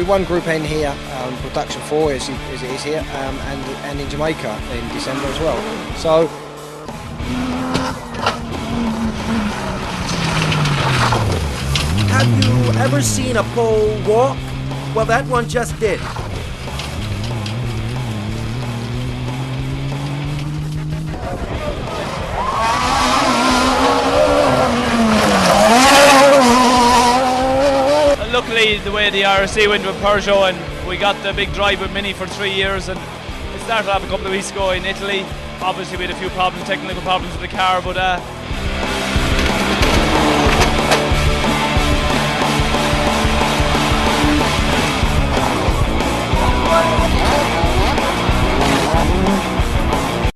we won Group N here, Production 4 as it is here, and in Jamaica in December as well. So. Have you ever seen a pole walk? Well, that one just did. Luckily, the way the RSC went with Peugeot, and we got the big drive with Mini for 3 years, and it started off a couple of weeks ago in Italy. Obviously, we had a few problems, technical problems with the car, but What?